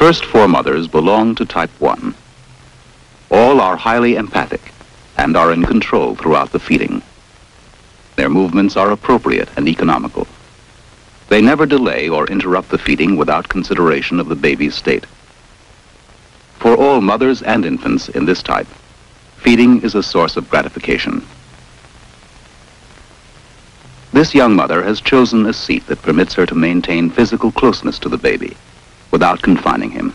first four mothers belong to type 1. All are highly empathic and are in control throughout the feeding. Their movements are appropriate and economical. They never delay or interrupt the feeding without consideration of the baby's state. For all mothers and infants in this type, feeding is a source of gratification. This young mother has chosen a seat that permits her to maintain physical closeness to the baby without confining him.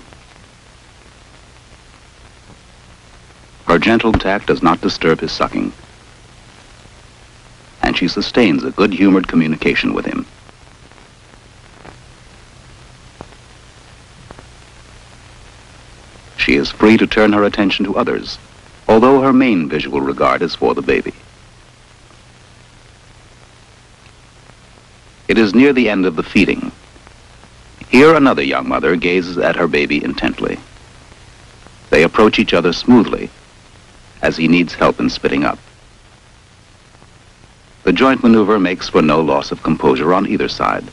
Her gentle contact does not disturb his sucking, and she sustains a good-humored communication with him. She is free to turn her attention to others, although her main visual regard is for the baby. It is near the end of the feeding. Here another young mother gazes at her baby intently. They approach each other smoothly, as he needs help in spitting up. The joint maneuver makes for no loss of composure on either side.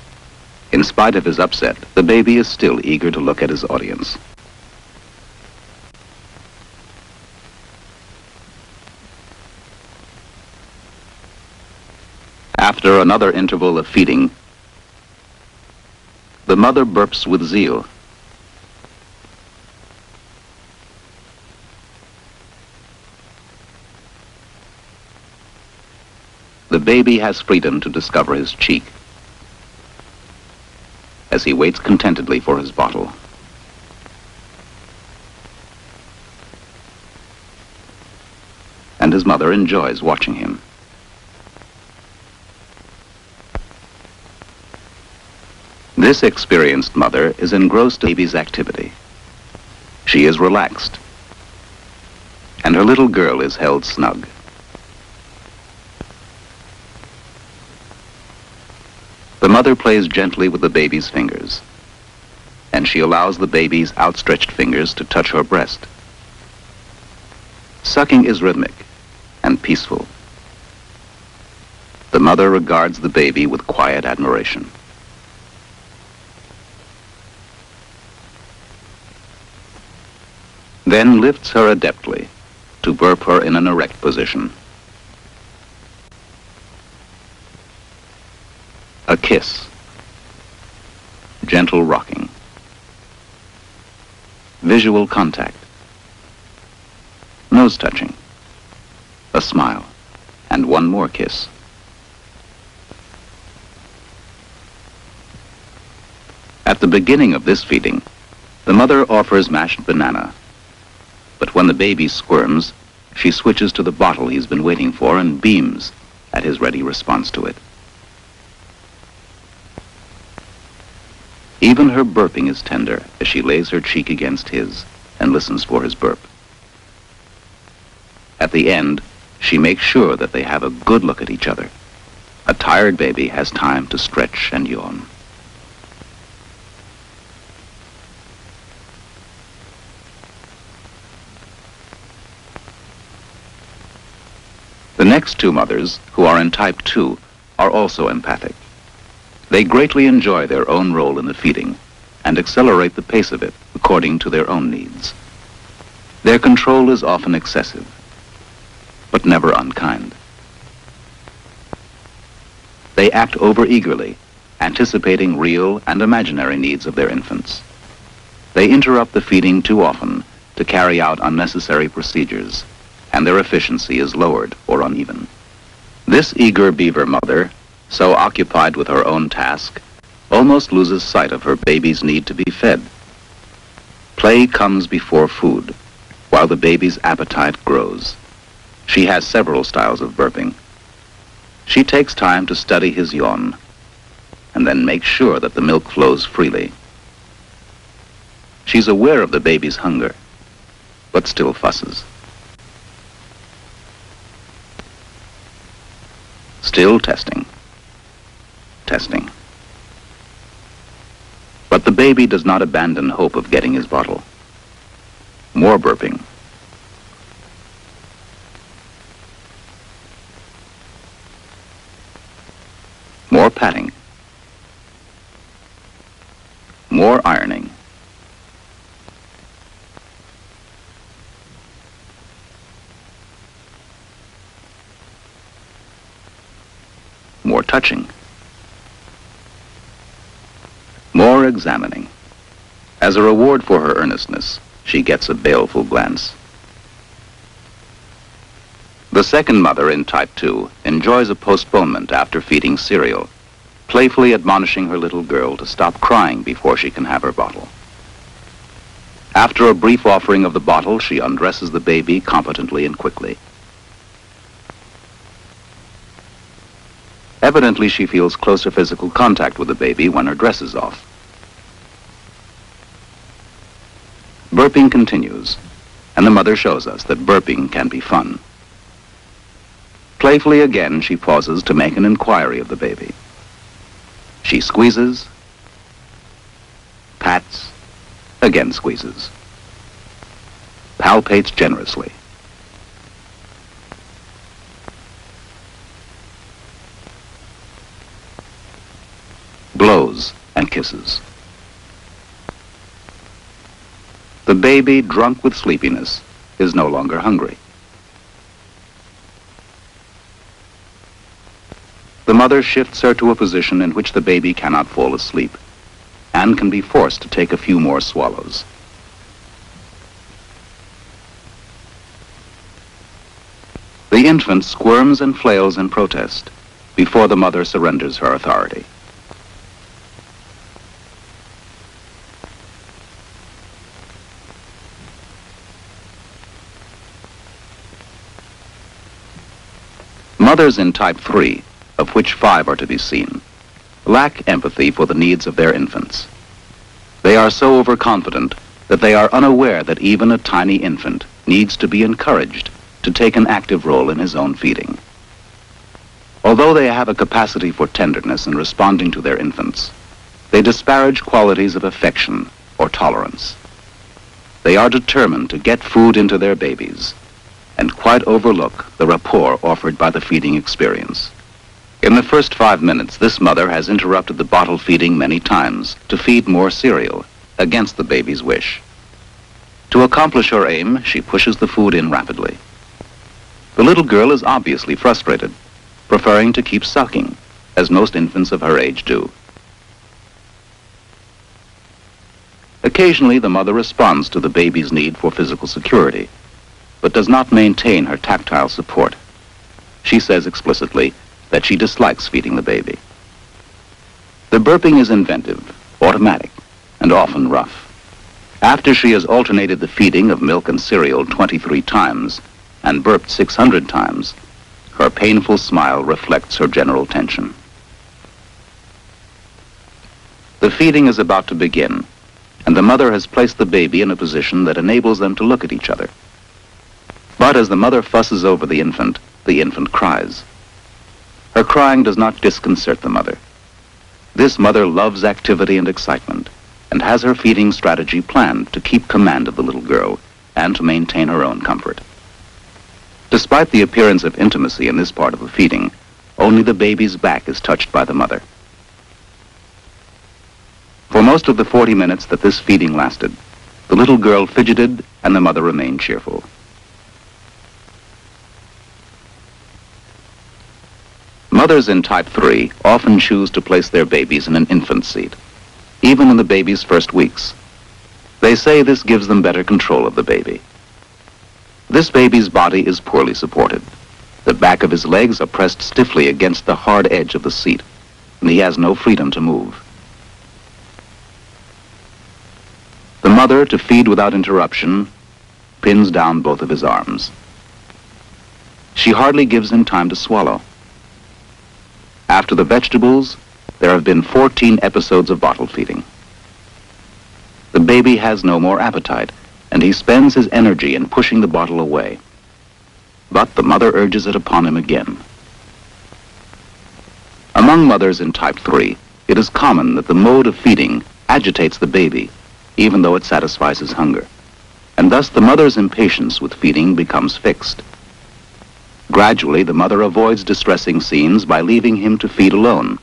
In spite of his upset, the baby is still eager to look at his audience. After another interval of feeding, the mother burps with zeal. The baby has freedom to discover his cheek as he waits contentedly for his bottle. And his mother enjoys watching him. This experienced mother is engrossed in the baby's activity. She is relaxed, and her little girl is held snug. The mother plays gently with the baby's fingers, and she allows the baby's outstretched fingers to touch her breast. Sucking is rhythmic and peaceful. The mother regards the baby with quiet admiration. Then lifts her adeptly to burp her in an erect position. A kiss, gentle rocking, visual contact, nose touching, a smile, and one more kiss. At the beginning of this feeding, the mother offers mashed banana. But when the baby squirms, she switches to the bottle he's been waiting for and beams at his ready response to it. Even her burping is tender as she lays her cheek against his and listens for his burp. At the end, she makes sure that they have a good look at each other. A tired baby has time to stretch and yawn. The next two mothers, who are in type 2, are also empathic. They greatly enjoy their own role in the feeding and accelerate the pace of it according to their own needs. Their control is often excessive, but never unkind. They act over-eagerly, anticipating real and imaginary needs of their infants. They interrupt the feeding too often to carry out unnecessary procedures, and their efficiency is lowered or uneven. This eager beaver mother, so occupied with her own task, almost loses sight of her baby's need to be fed. Play comes before food, while the baby's appetite grows. She has several styles of burping. She takes time to study his yawn, and then makes sure that the milk flows freely. She's aware of the baby's hunger, but still fusses. Still testing. Testing. But the baby does not abandon hope of getting his bottle. More burping. More patting. More ironing. more touching. More examining. As a reward for her earnestness, she gets a baleful glance. The second mother in type 2 enjoys a postponement after feeding cereal, playfully admonishing her little girl to stop crying before she can have her bottle. After a brief offering of the bottle, she undresses the baby competently and quickly. Evidently, she feels closer physical contact with the baby when her dress is off. Burping continues, and the mother shows us that burping can be fun. Playfully again, she pauses to make an inquiry of the baby. She squeezes, pats, again squeezes, palpates generously. Blows and kisses. The baby, drunk with sleepiness, is no longer hungry. The mother shifts her to a position in which the baby cannot fall asleep and can be forced to take a few more swallows. The infant squirms and flails in protest before the mother surrenders her authority. Mothers in type 3, of which 5 are to be seen, lack empathy for the needs of their infants. They are so overconfident that they are unaware that even a tiny infant needs to be encouraged to take an active role in his own feeding. Although they have a capacity for tenderness in responding to their infants, they disparage qualities of affection or tolerance. They are determined to get food into their babies and quite overlook the rapport offered by the feeding experience. In the first 5 minutes, this mother has interrupted the bottle feeding many times to feed more cereal against the baby's wish. To accomplish her aim, she pushes the food in rapidly. The little girl is obviously frustrated, preferring to keep sucking, as most infants of her age do. Occasionally, the mother responds to the baby's need for physical security, but does not maintain her tactile support. She says explicitly that she dislikes feeding the baby. The burping is inventive, automatic, and often rough. After she has alternated the feeding of milk and cereal 23 times and burped 600 times, her painful smile reflects her general tension. The feeding is about to begin, and the mother has placed the baby in a position that enables them to look at each other. But as the mother fusses over the infant cries. Her crying does not disconcert the mother. This mother loves activity and excitement and has her feeding strategy planned to keep command of the little girl and to maintain her own comfort. Despite the appearance of intimacy in this part of the feeding, only the baby's back is touched by the mother. For most of the 40 minutes that this feeding lasted, the little girl fidgeted and the mother remained cheerful. Mothers in type 3 often choose to place their babies in an infant seat, even in the baby's first weeks. They say this gives them better control of the baby. This baby's body is poorly supported. The back of his legs are pressed stiffly against the hard edge of the seat, and he has no freedom to move. The mother, to feed without interruption, pins down both of his arms. She hardly gives him time to swallow. After the vegetables, there have been 14 episodes of bottle feeding. The baby has no more appetite, and he spends his energy in pushing the bottle away. But the mother urges it upon him again. Among mothers in type 3, it is common that the mode of feeding agitates the baby, even though it satisfies his hunger, and thus the mother's impatience with feeding becomes fixed. Gradually, the mother avoids distressing scenes by leaving him to feed alone.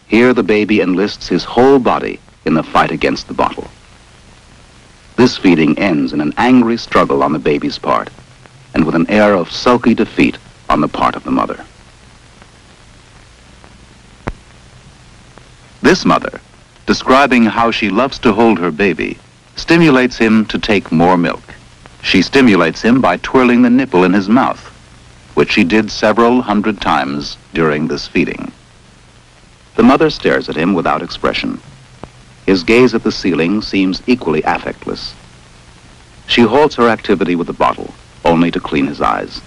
Here, the baby enlists his whole body in the fight against the bottle. This feeding ends in an angry struggle on the baby's part, and with an air of sulky defeat on the part of the mother. This mother, describing how she loves to hold her baby, stimulates him to take more milk. She stimulates him by twirling the nipple in his mouth, which she did several hundred times during this feeding. The mother stares at him without expression. His gaze at the ceiling seems equally affectless. She halts her activity with the bottle, only to clean his eyes.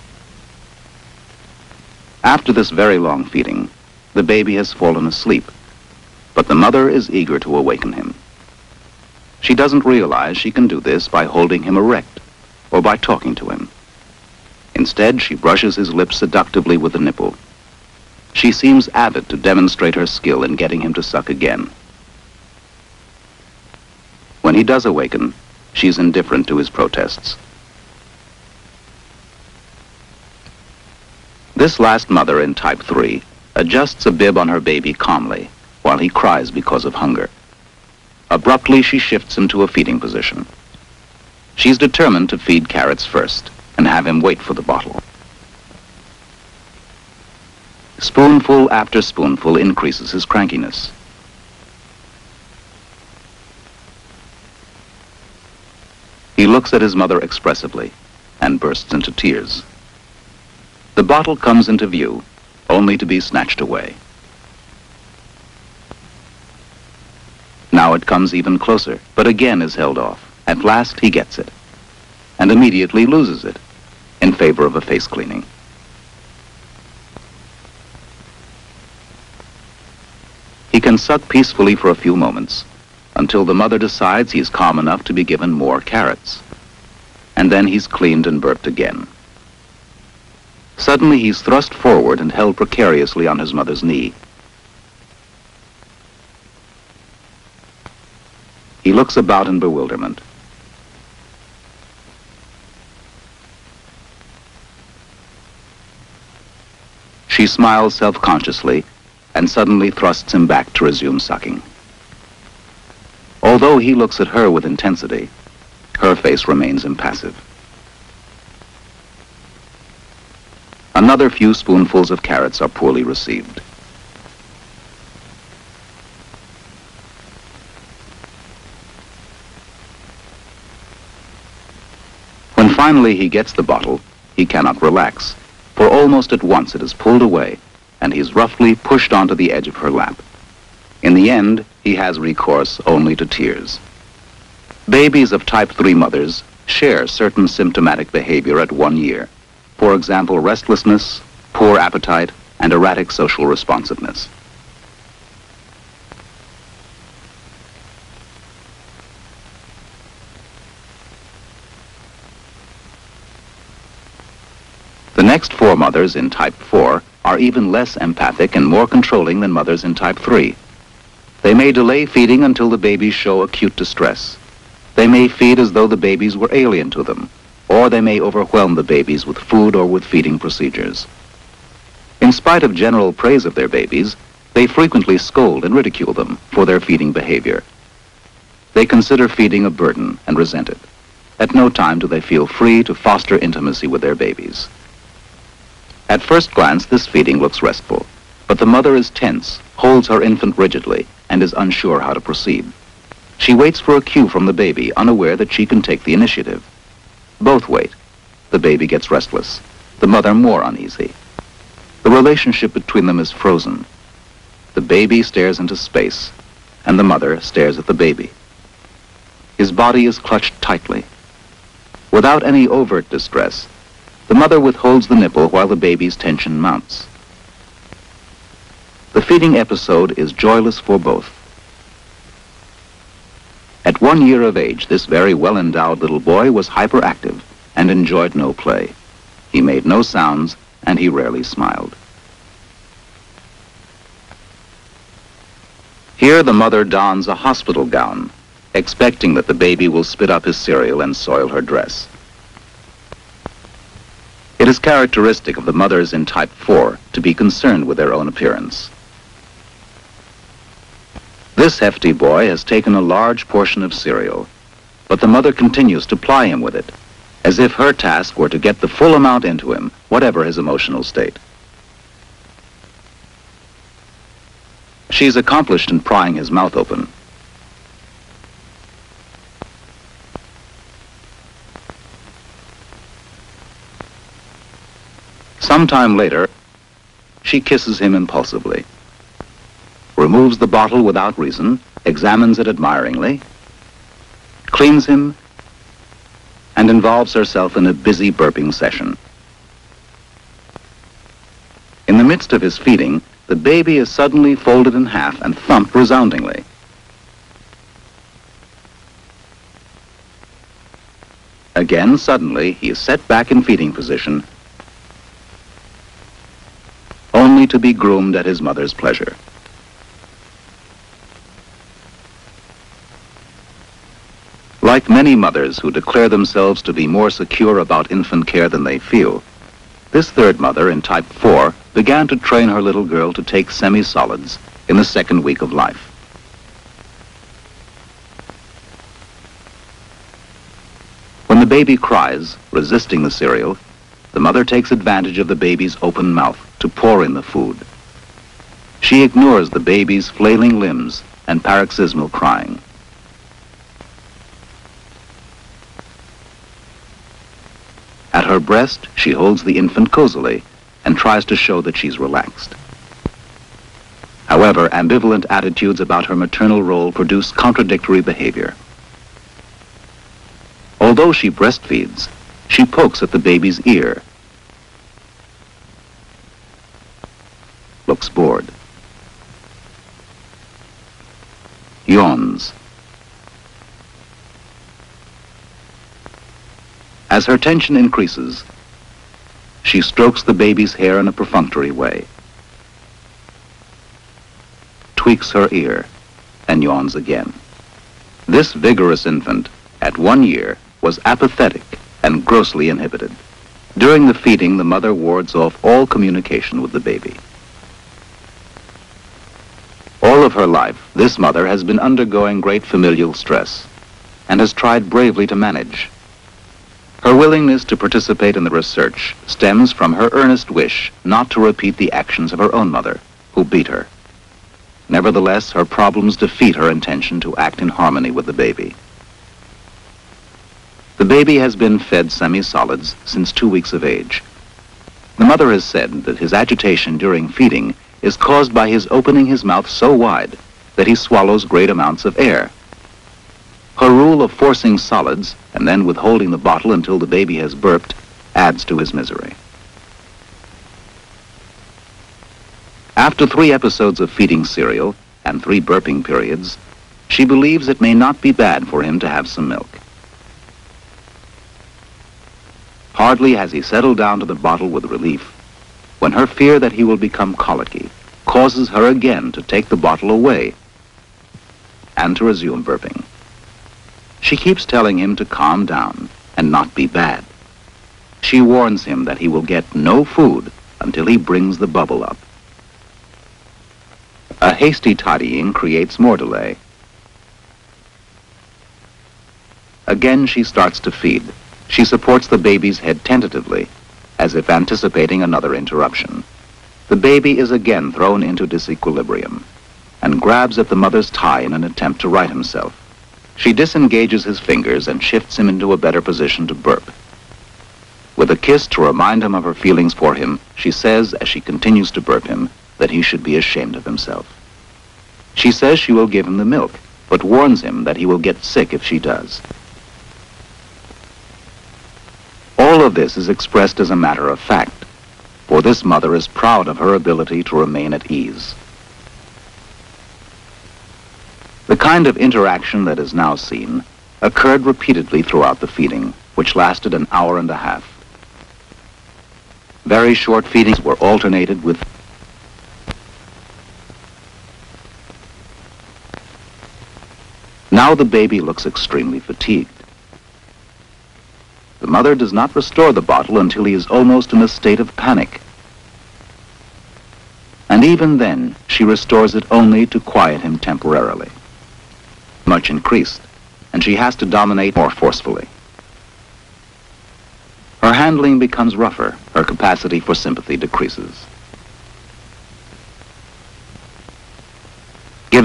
After this very long feeding, the baby has fallen asleep, but the mother is eager to awaken him. She doesn't realize she can do this by holding him erect or by talking to him. Instead, she brushes his lips seductively with the nipple. She seems avid to demonstrate her skill in getting him to suck again. When he does awaken, she's indifferent to his protests. This last mother in type 3 adjusts a bib on her baby calmly while he cries because of hunger. Abruptly, she shifts into a feeding position. She's determined to feed carrots first and have him wait for the bottle. Spoonful after spoonful increases his crankiness. He looks at his mother expressively and bursts into tears. The bottle comes into view, only to be snatched away. Now it comes even closer, but again is held off. At last he gets it, and immediately loses it in favor of a face cleaning. He can suck peacefully for a few moments, until the mother decides he's calm enough to be given more carrots. And then he's cleaned and burped again. Suddenly he's thrust forward and held precariously on his mother's knee. He looks about in bewilderment. She smiles self-consciously and suddenly thrusts him back to resume sucking. Although he looks at her with intensity, her face remains impassive. Another few spoonfuls of carrots are poorly received. When finally he gets the bottle, he cannot relax, for almost at once it is pulled away, and he's roughly pushed onto the edge of her lap. In the end, he has recourse only to tears. Babies of type 3 mothers share certain symptomatic behavior at 1 year. For example, restlessness, poor appetite, and erratic social responsiveness. The next 4 mothers in type 4 are even less empathic and more controlling than mothers in type 3. They may delay feeding until the babies show acute distress. They may feed as though the babies were alien to them, or they may overwhelm the babies with food or with feeding procedures. In spite of general praise of their babies, they frequently scold and ridicule them for their feeding behavior. They consider feeding a burden and resent it. At no time do they feel free to foster intimacy with their babies. At first glance, this feeding looks restful, but the mother is tense, holds her infant rigidly, and is unsure how to proceed. She waits for a cue from the baby, unaware that she can take the initiative. Both wait. The baby gets restless, the mother more uneasy. The relationship between them is frozen. The baby stares into space, and the mother stares at the baby. His body is clutched tightly. Without any overt distress, the mother withholds the nipple while the baby's tension mounts. The feeding episode is joyless for both. At 1 year of age, this very well-endowed little boy was hyperactive and enjoyed no play. He made no sounds, and he rarely smiled. Here the mother dons a hospital gown, expecting that the baby will spit up his cereal and soil her dress. It is characteristic of the mothers in type 4 to be concerned with their own appearance. This hefty boy has taken a large portion of cereal, but the mother continues to ply him with it, as if her task were to get the full amount into him, whatever his emotional state. She's accomplished in prying his mouth open. Sometime later, she kisses him impulsively, removes the bottle without reason, examines it admiringly, cleans him, and involves herself in a busy burping session. In the midst of his feeding, the baby is suddenly folded in half and thumped resoundingly. Again, suddenly, he is set back in feeding position, only to be groomed at his mother's pleasure. Like many mothers who declare themselves to be more secure about infant care than they feel, this third mother in type 4 began to train her little girl to take semi-solids in the second week of life. When the baby cries, resisting the cereal, the mother takes advantage of the baby's open mouth to pour in the food. She ignores the baby's flailing limbs and paroxysmal crying. At her breast, she holds the infant cozily and tries to show that she's relaxed. However, ambivalent attitudes about her maternal role produce contradictory behavior. Although she breastfeeds, she pokes at the baby's ear, looks bored, yawns. As her tension increases, she strokes the baby's hair in a perfunctory way, tweaks her ear, and yawns again. This vigorous infant, at 1 year, was apathetic and grossly inhibited. During the feeding, the mother wards off all communication with the baby. All of her life, this mother has been undergoing great familial stress and has tried bravely to manage. Her willingness to participate in the research stems from her earnest wish not to repeat the actions of her own mother, who beat her. Nevertheless, her problems defeat her intention to act in harmony with the baby. The baby has been fed semi-solids since 2 weeks of age. The mother has said that his agitation during feeding is caused by his opening his mouth so wide that he swallows great amounts of air. Her rule of forcing solids and then withholding the bottle until the baby has burped adds to his misery. After 3 episodes of feeding cereal and 3 burping periods, she believes it may not be bad for him to have some milk. Hardly has he settled down to the bottle with relief when her fear that he will become colicky causes her again to take the bottle away and to resume burping. She keeps telling him to calm down and not be bad. She warns him that he will get no food until he brings the bubble up. A hasty tidying creates more delay. Again she starts to feed. She supports the baby's head tentatively, as if anticipating another interruption. The baby is again thrown into disequilibrium and grabs at the mother's tie in an attempt to right himself. She disengages his fingers and shifts him into a better position to burp. With a kiss to remind him of her feelings for him, she says, as she continues to burp him, that he should be ashamed of himself. She says she will give him the milk, but warns him that he will get sick if she does. All of this is expressed as a matter of fact, for this mother is proud of her ability to remain at ease. The kind of interaction that is now seen occurred repeatedly throughout the feeding, which lasted an hour and a half. Very short feedings were alternated with Now the baby looks extremely fatigued. The mother does not restore the bottle until he is almost in a state of panic. And even then, she restores it only to quiet him temporarily. Much increased, and she has to dominate more forcefully. Her handling becomes rougher, her capacity for sympathy decreases.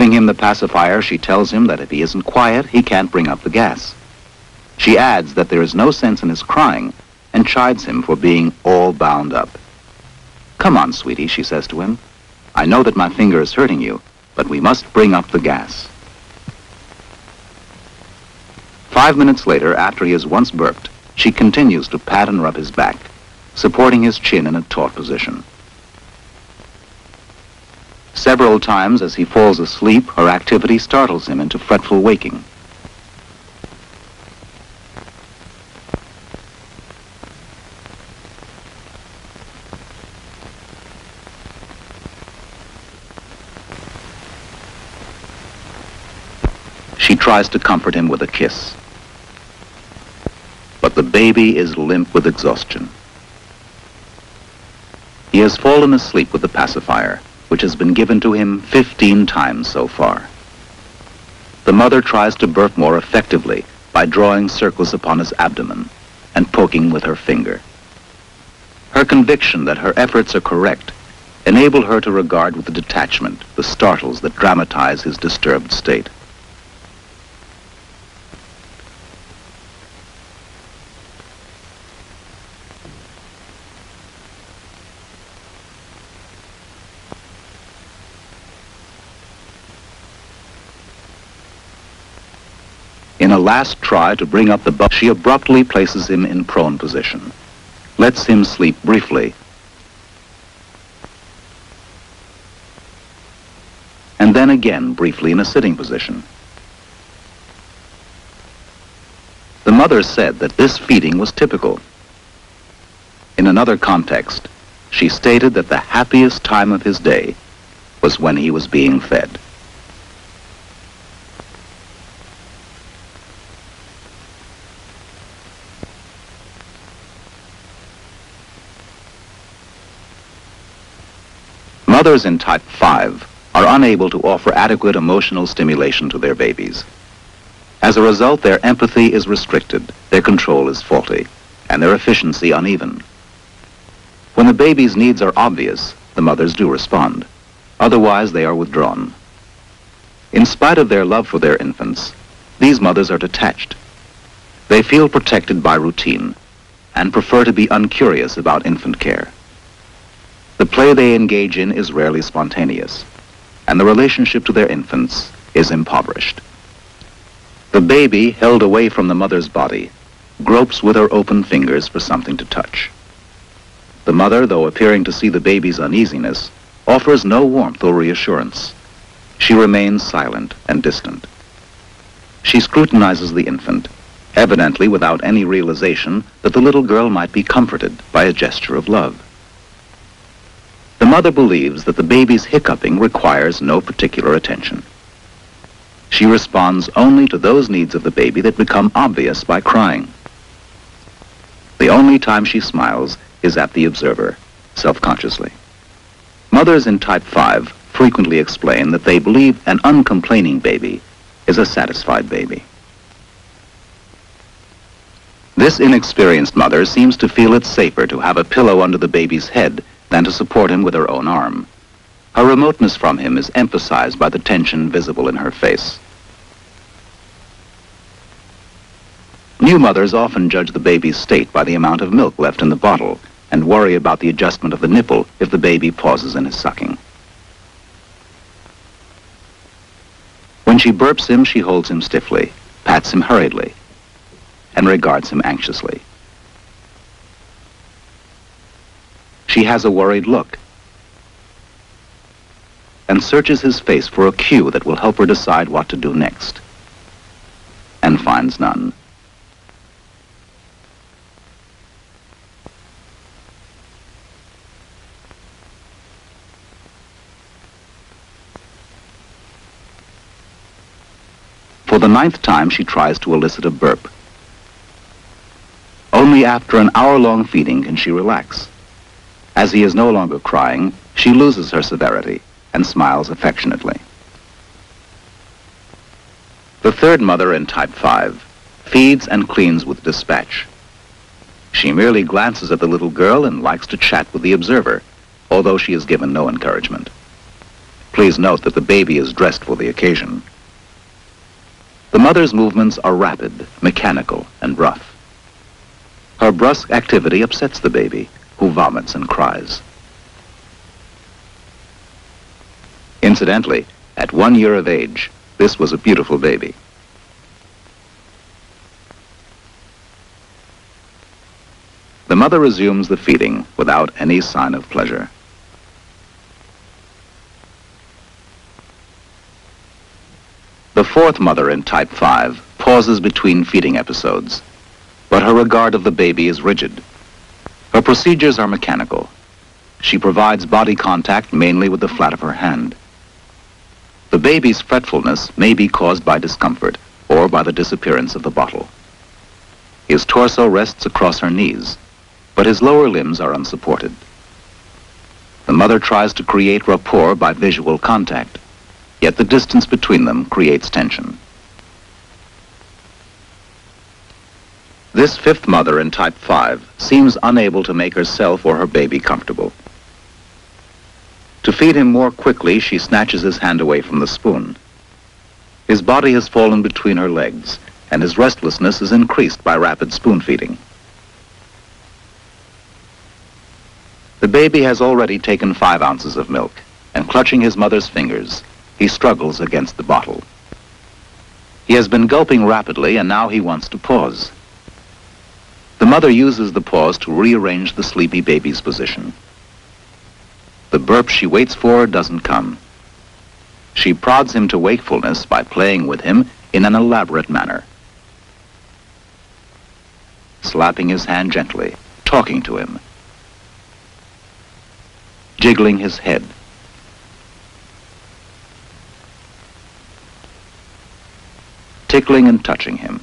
Giving him the pacifier, she tells him that if he isn't quiet, he can't bring up the gas. She adds that there is no sense in his crying and chides him for being all bound up. "Come on, sweetie," she says to him. "I know that my finger is hurting you, but we must bring up the gas." 5 minutes later, after he has once burped, she continues to pat and rub his back, supporting his chin in a taut position. Several times as he falls asleep, her activity startles him into fretful waking. She tries to comfort him with a kiss. But the baby is limp with exhaustion. He has fallen asleep with the pacifier, which has been given to him 15 times so far. The mother tries to burp more effectively by drawing circles upon his abdomen and poking with her finger. Her conviction that her efforts are correct enable her to regard with detachment the startles that dramatize his disturbed state. In a last try to bring up the bubble, she abruptly places him in prone position, lets him sleep briefly, and then again briefly in a sitting position. The mother said that this feeding was typical. In another context, she stated that the happiest time of his day was when he was being fed. Mothers in type 5 are unable to offer adequate emotional stimulation to their babies. As a result, their empathy is restricted, their control is faulty, and their efficiency uneven. When the baby's needs are obvious, the mothers do respond. Otherwise, they are withdrawn. In spite of their love for their infants, these mothers are detached. They feel protected by routine and prefer to be uncurious about infant care. The play they engage in is rarely spontaneous, and the relationship to their infants is impoverished. The baby, held away from the mother's body, gropes with her open fingers for something to touch. The mother, though appearing to see the baby's uneasiness, offers no warmth or reassurance. She remains silent and distant. She scrutinizes the infant, evidently without any realization that the little girl might be comforted by a gesture of love. The mother believes that the baby's hiccuping requires no particular attention. She responds only to those needs of the baby that become obvious by crying. The only time she smiles is at the observer, self-consciously. Mothers in type 5 frequently explain that they believe an uncomplaining baby is a satisfied baby. This inexperienced mother seems to feel it safer to have a pillow under the baby's head than to support him with her own arm. Her remoteness from him is emphasized by the tension visible in her face. New mothers often judge the baby's state by the amount of milk left in the bottle and worry about the adjustment of the nipple if the baby pauses in his sucking. When she burps him, she holds him stiffly, pats him hurriedly, and regards him anxiously. She has a worried look and searches his face for a cue that will help her decide what to do next, and finds none. For the 9th time, she tries to elicit a burp. Only after an hour-long feeding can she relax. As he is no longer crying, she loses her severity and smiles affectionately. The 3rd mother in type 5 feeds and cleans with dispatch. She merely glances at the little girl and likes to chat with the observer, although she is given no encouragement. Please note that the baby is dressed for the occasion. The mother's movements are rapid, mechanical, and rough. Her brusque activity upsets the baby, who vomits and cries. Incidentally, at 1 year of age, this was a beautiful baby. The mother resumes the feeding without any sign of pleasure. The fourth mother in type 5 pauses between feeding episodes, but her regard of the baby is rigid. Her procedures are mechanical. She provides body contact mainly with the flat of her hand. The baby's fretfulness may be caused by discomfort or by the disappearance of the bottle. His torso rests across her knees, but his lower limbs are unsupported. The mother tries to create rapport by visual contact, yet the distance between them creates tension. This fifth mother in type 5 seems unable to make herself or her baby comfortable. To feed him more quickly, she snatches his hand away from the spoon. His body has fallen between her legs, and his restlessness is increased by rapid spoon feeding. The baby has already taken 5 ounces of milk, and clutching his mother's fingers, he struggles against the bottle. He has been gulping rapidly, and now he wants to pause. The mother uses the pause to rearrange the sleepy baby's position. The burp she waits for doesn't come. She prods him to wakefulness by playing with him in an elaborate manner. Slapping his hand gently, talking to him, jiggling his head, tickling and touching him.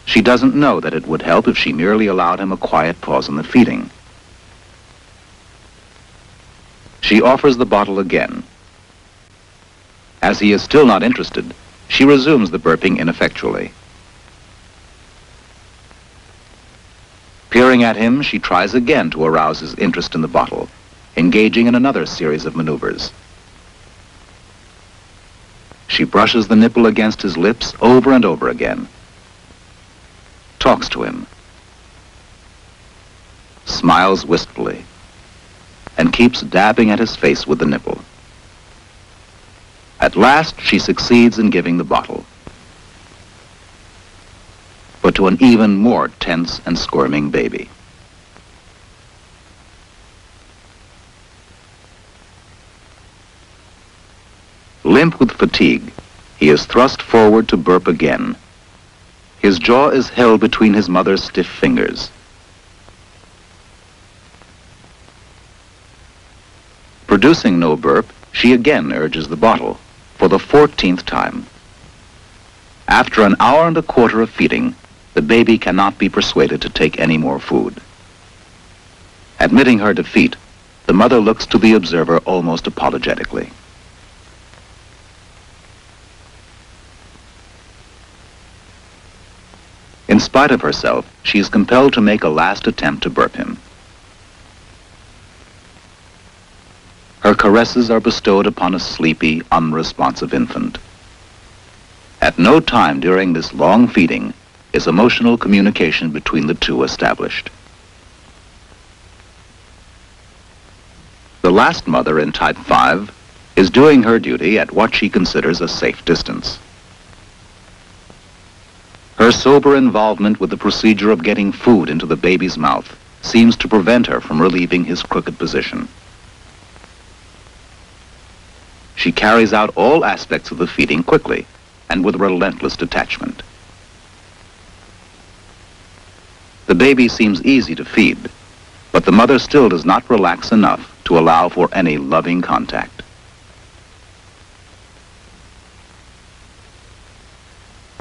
She doesn't know that it would help if she merely allowed him a quiet pause in the feeding. She offers the bottle again. As he is still not interested, she resumes the burping ineffectually. Peering at him, she tries again to arouse his interest in the bottle, engaging in another series of maneuvers. She brushes the nipple against his lips over and over again, talks to him, smiles wistfully, and keeps dabbing at his face with the nipple. At last, she succeeds in giving the bottle, but to an even more tense and squirming baby. Limp with fatigue, he is thrust forward to burp again. His jaw is held between his mother's stiff fingers. Producing no burp, she again urges the bottle, for the 14th time. After an hour and a quarter of feeding, the baby cannot be persuaded to take any more food. Admitting her defeat, the mother looks to the observer almost apologetically. In spite of herself, she is compelled to make a last attempt to burp him. Her caresses are bestowed upon a sleepy, unresponsive infant. At no time during this long feeding is emotional communication between the two established. The last mother in type 5 is doing her duty at what she considers a safe distance. Her sober involvement with the procedure of getting food into the baby's mouth seems to prevent her from relieving his crooked position. She carries out all aspects of the feeding quickly and with relentless detachment. The baby seems easy to feed, but the mother still does not relax enough to allow for any loving contact.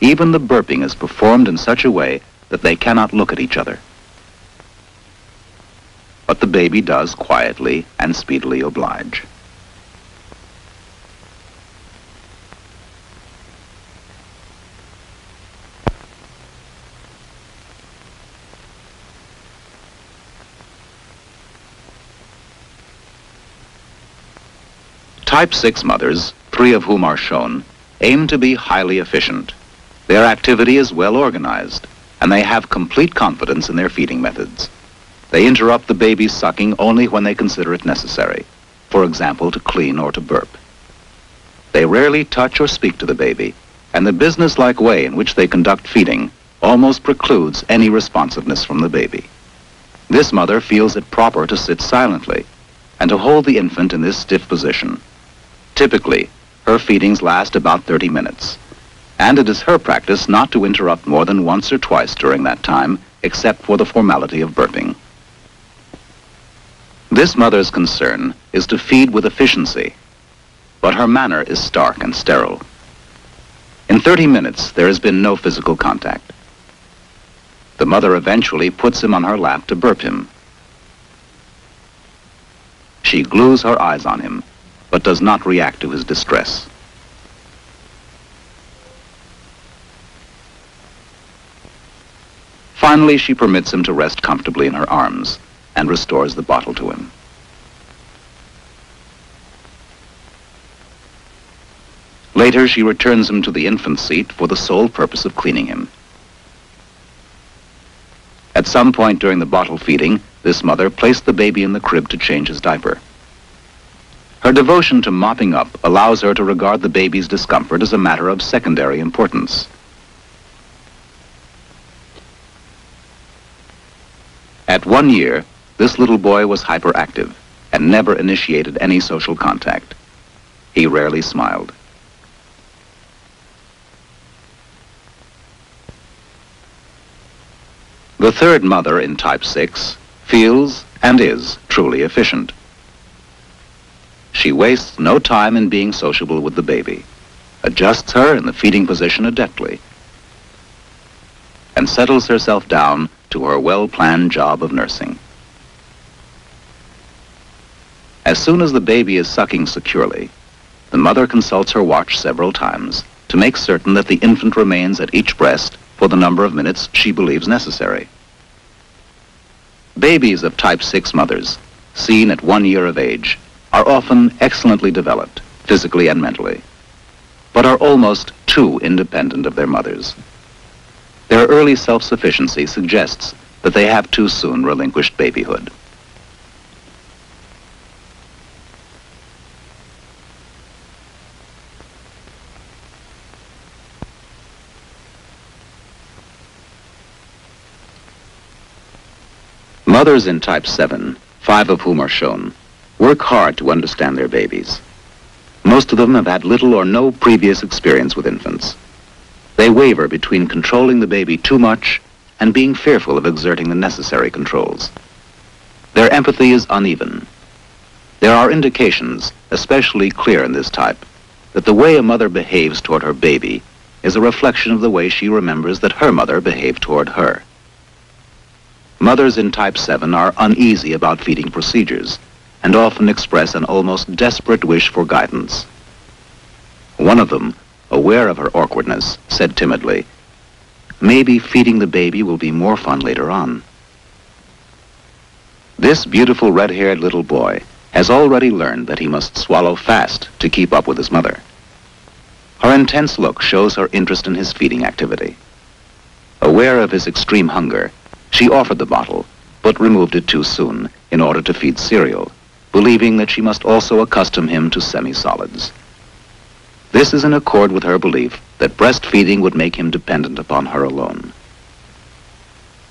Even the burping is performed in such a way that they cannot look at each other. But the baby does quietly and speedily oblige. Type 6 mothers, 3 of whom are shown, aim to be highly efficient. Their activity is well organized, and they have complete confidence in their feeding methods. They interrupt the baby's sucking only when they consider it necessary, for example, to clean or to burp. They rarely touch or speak to the baby, and the businesslike way in which they conduct feeding almost precludes any responsiveness from the baby. This mother feels it proper to sit silently and to hold the infant in this stiff position. Typically, her feedings last about 30 minutes, and it is her practice not to interrupt more than once or twice during that time, except for the formality of burping. This mother's concern is to feed with efficiency, but her manner is stark and sterile. In 30 minutes, there has been no physical contact. The mother eventually puts him on her lap to burp him. She glues her eyes on him, but does not react to his distress. Finally, she permits him to rest comfortably in her arms and restores the bottle to him. Later, she returns him to the infant seat for the sole purpose of cleaning him. At some point during the bottle feeding, this mother placed the baby in the crib to change his diaper. Her devotion to mopping up allows her to regard the baby's discomfort as a matter of secondary importance. At 1 year, this little boy was hyperactive and never initiated any social contact. He rarely smiled. The third mother in Type 6 feels and is truly efficient. She wastes no time in being sociable with the baby, adjusts her in the feeding position adeptly, and settles herself down to her well-planned job of nursing. As soon as the baby is sucking securely, the mother consults her watch several times to make certain that the infant remains at each breast for the number of minutes she believes necessary. Babies of Type 6 mothers, seen at 1 year of age, are often excellently developed, physically and mentally, but are almost too independent of their mothers. Their early self-sufficiency suggests that they have too soon relinquished babyhood. Mothers in Type 7, 5 of whom are shown, work hard to understand their babies. Most of them have had little or no previous experience with infants. They waver between controlling the baby too much and being fearful of exerting the necessary controls. Their empathy is uneven. There are indications, especially clear in this type, that the way a mother behaves toward her baby is a reflection of the way she remembers that her mother behaved toward her. Mothers in Type 7 are uneasy about feeding procedures and often express an almost desperate wish for guidance. One of them, aware of her awkwardness, said timidly, "Maybe feeding the baby will be more fun later on." This beautiful red-haired little boy has already learned that he must swallow fast to keep up with his mother. Her intense look shows her interest in his feeding activity. Aware of his extreme hunger, she offered the bottle, but removed it too soon in order to feed cereal, believing that she must also accustom him to semi-solids. This is in accord with her belief that breastfeeding would make him dependent upon her alone.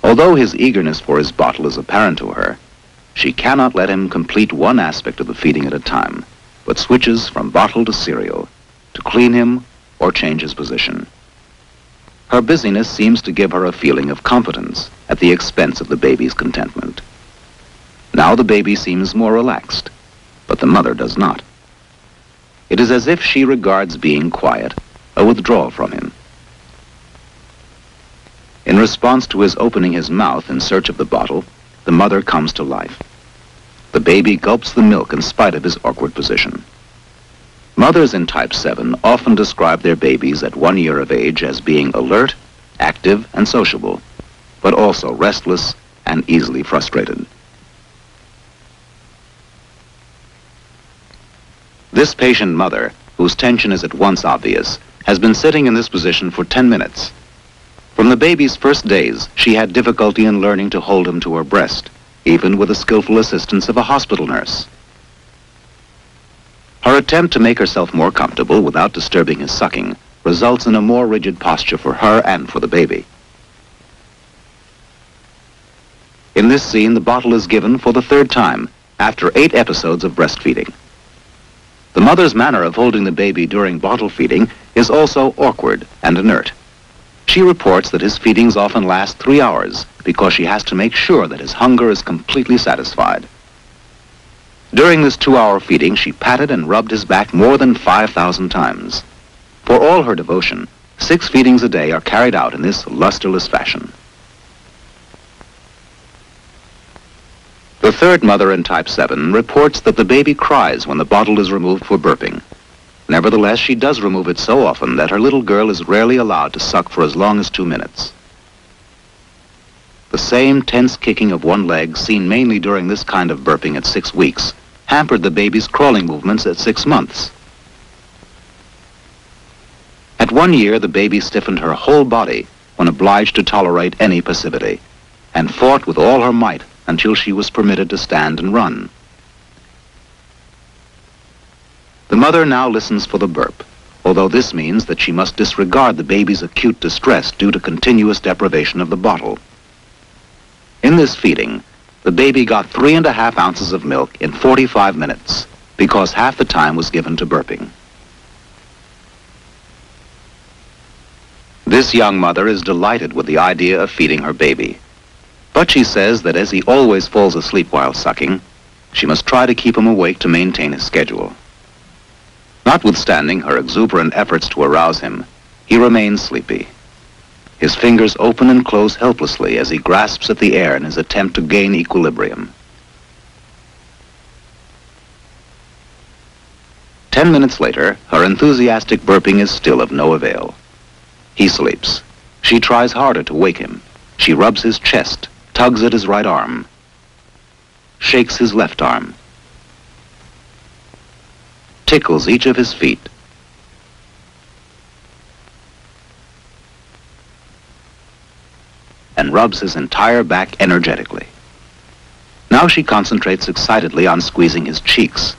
Although his eagerness for his bottle is apparent to her, she cannot let him complete one aspect of the feeding at a time, but switches from bottle to cereal to clean him or change his position. Her busyness seems to give her a feeling of competence at the expense of the baby's contentment. Now the baby seems more relaxed, but the mother does not. It is as if she regards being quiet a withdrawal from him. In response to his opening his mouth in search of the bottle, the mother comes to life. The baby gulps the milk in spite of his awkward position. Mothers in Type 7 often describe their babies at 1 year of age as being alert, active, and sociable, but also restless and easily frustrated. This patient mother, whose tension is at once obvious, has been sitting in this position for 10 minutes. From the baby's first days, she had difficulty in learning to hold him to her breast, even with the skillful assistance of a hospital nurse. Her attempt to make herself more comfortable without disturbing his sucking results in a more rigid posture for her and for the baby. In this scene, the bottle is given for the third time after 8 episodes of breastfeeding. The mother's manner of holding the baby during bottle feeding is also awkward and inert. She reports that his feedings often last 3 hours because she has to make sure that his hunger is completely satisfied. During this 2-hour feeding, she patted and rubbed his back more than 5,000 times. For all her devotion, 6 feedings a day are carried out in this lusterless fashion. The third mother in type 7 reports that the baby cries when the bottle is removed for burping. Nevertheless, she does remove it so often that her little girl is rarely allowed to suck for as long as 2 minutes. The same tense kicking of one leg seen mainly during this kind of burping at 6 weeks hampered the baby's crawling movements at 6 months. At 1 year, the baby stiffened her whole body when obliged to tolerate any passivity, and fought with all her might until she was permitted to stand and run. The mother now listens for the burp, although this means that she must disregard the baby's acute distress due to continuous deprivation of the bottle. In this feeding, the baby got 3½ ounces of milk in 45 minutes because half the time was given to burping. This young mother is delighted with the idea of feeding her baby. But she says that as he always falls asleep while sucking, she must try to keep him awake to maintain his schedule. Notwithstanding her exuberant efforts to arouse him, he remains sleepy. His fingers open and close helplessly as he grasps at the air in his attempt to gain equilibrium. 10 minutes later, her enthusiastic burping is still of no avail. He sleeps. She tries harder to wake him. She rubs his chest, tugs at his right arm, shakes his left arm, tickles each of his feet, and rubs his entire back energetically. Now she concentrates excitedly on squeezing his cheeks,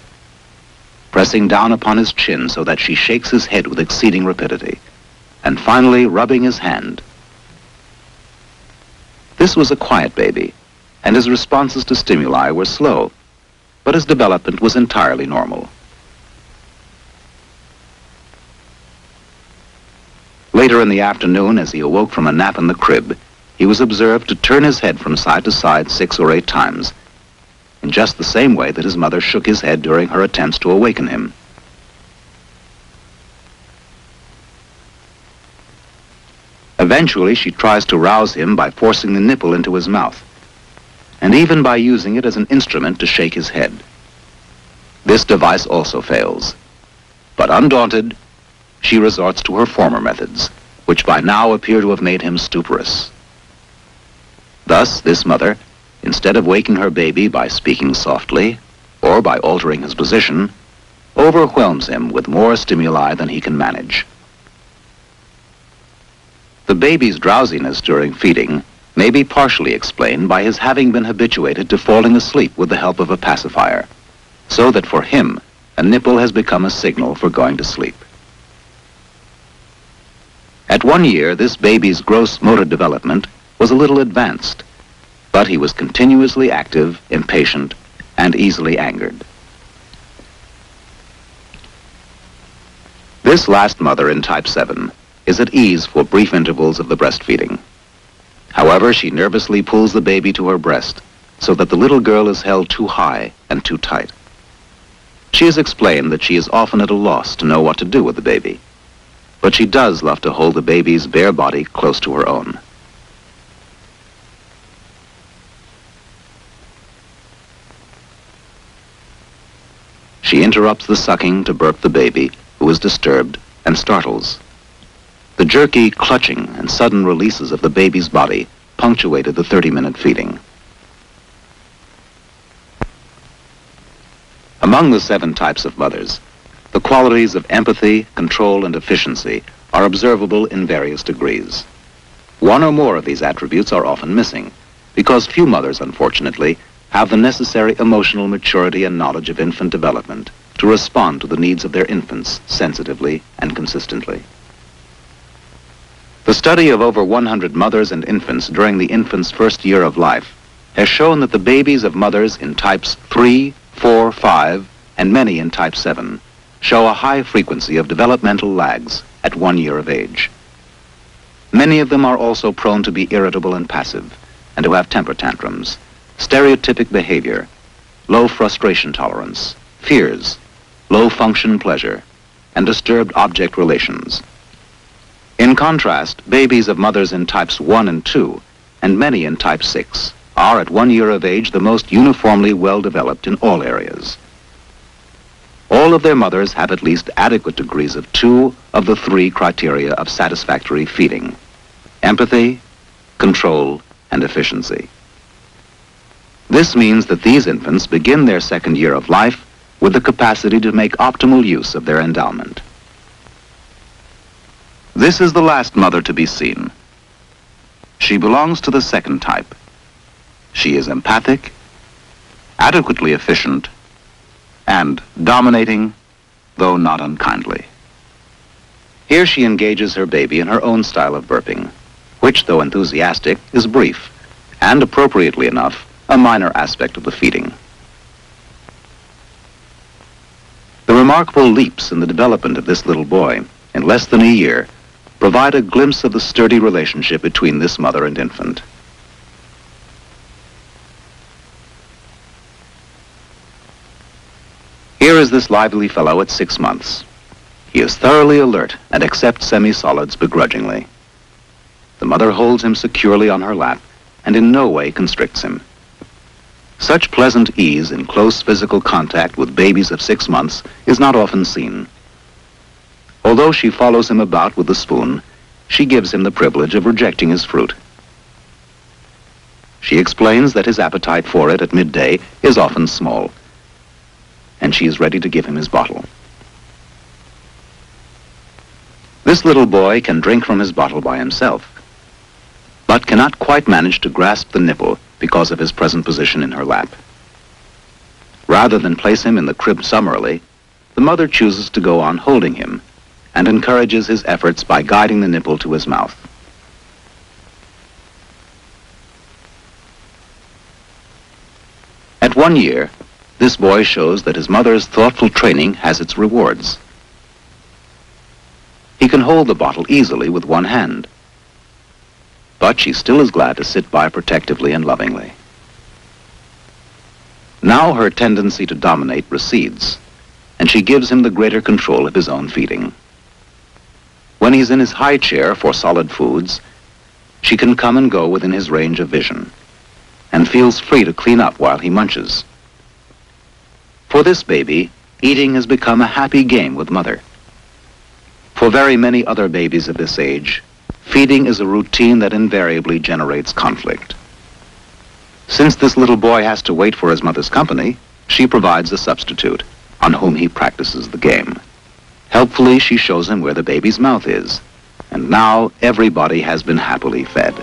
pressing down upon his chin so that she shakes his head with exceeding rapidity, and finally rubbing his hand. This was a quiet baby, and his responses to stimuli were slow, but his development was entirely normal. Later in the afternoon, as he awoke from a nap in the crib, he was observed to turn his head from side to side 6 or 8 times, in just the same way that his mother shook his head during her attempts to awaken him. Eventually, she tries to rouse him by forcing the nipple into his mouth, and even by using it as an instrument to shake his head. This device also fails. But undaunted, she resorts to her former methods, which by now appear to have made him stuporous. Thus, this mother, instead of waking her baby by speaking softly or by altering his position, overwhelms him with more stimuli than he can manage. The baby's drowsiness during feeding may be partially explained by his having been habituated to falling asleep with the help of a pacifier, so that for him, a nipple has become a signal for going to sleep. At 1 year, this baby's gross motor development was a little advanced, but he was continuously active, impatient, and easily angered. This last mother in type 7 is at ease for brief intervals of the breastfeeding. However, she nervously pulls the baby to her breast so that the little girl is held too high and too tight. She has explained that she is often at a loss to know what to do with the baby, but she does love to hold the baby's bare body close to her own. She interrupts the sucking to burp the baby, who is disturbed and startles. The jerky clutching and sudden releases of the baby's body punctuated the 30-minute feeding. Among the 7 types of mothers, the qualities of empathy, control, and efficiency are observable in various degrees. One or more of these attributes are often missing, because few mothers, unfortunately, have the necessary emotional maturity and knowledge of infant development to respond to the needs of their infants sensitively and consistently. The study of over 100 mothers and infants during the infant's first year of life has shown that the babies of mothers in types 3, 4, 5, and many in type 7 show a high frequency of developmental lags at 1 year of age. Many of them are also prone to be irritable and passive, and to have temper tantrums, stereotypic behavior, low frustration tolerance, fears, low function pleasure, and disturbed object relations. In contrast, babies of mothers in types 1 and 2, and many in type 6, are at 1 year of age the most uniformly well developed in all areas. All of their mothers have at least adequate degrees of 2 of the 3 criteria of satisfactory feeding: empathy, control, and efficiency. This means that these infants begin their second year of life with the capacity to make optimal use of their endowment. This is the last mother to be seen. She belongs to the second type. She is empathic, adequately efficient, and dominating, though not unkindly. Here she engages her baby in her own style of burping, which, though enthusiastic, is brief, and appropriately enough, a minor aspect of the feeding. The remarkable leaps in the development of this little boy in less than a year provide a glimpse of the sturdy relationship between this mother and infant. Here is this lively fellow at 6 months. He is thoroughly alert and accepts semi-solids begrudgingly. The mother holds him securely on her lap and in no way constricts him. Such pleasant ease in close physical contact with babies of 6 months is not often seen. Although she follows him about with the spoon, she gives him the privilege of rejecting his fruit. She explains that his appetite for it at midday is often small, and she is ready to give him his bottle. This little boy can drink from his bottle by himself, but cannot quite manage to grasp the nipple because of his present position in her lap. Rather than place him in the crib summarily, the mother chooses to go on holding him and encourages his efforts by guiding the nipple to his mouth. At 1 year, this boy shows that his mother's thoughtful training has its rewards. He can hold the bottle easily with one hand, but she still is glad to sit by protectively and lovingly. Now her tendency to dominate recedes, and she gives him the greater control of his own feeding. When he's in his high chair for solid foods, she can come and go within his range of vision, and feels free to clean up while he munches. For this baby, eating has become a happy game with mother. For very many other babies of this age, feeding is a routine that invariably generates conflict. Since this little boy has to wait for his mother's company, she provides a substitute, on whom he practices the game. Helpfully, she shows him where the baby's mouth is, and now everybody has been happily fed.